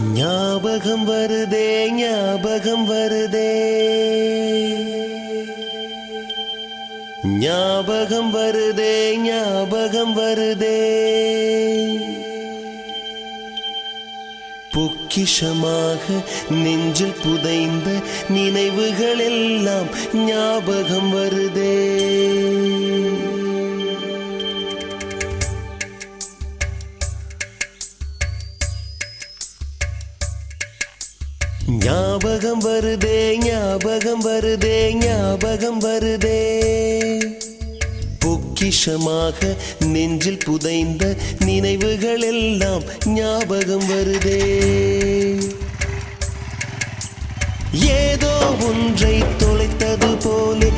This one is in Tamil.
ஞாபகம் வருதே ஞாபகம் வருதே ஞாபகம் வருதே ஞாபகம் வருதே பொக்கிஷமாக நெஞ்சில் புதைந்த நினைவுகள் எல்லாம் ஞாபகம் வருதே ஞாபகம் வருதே ஞாபகம் வருதே ஞாபகம் வருதே பொக்கிஷமாக நெஞ்சில் புதைந்த நினைவுகள் எல்லாம் ஞாபகம் வருதே ஏதோ ஒன்றை தொலைத்தது போலே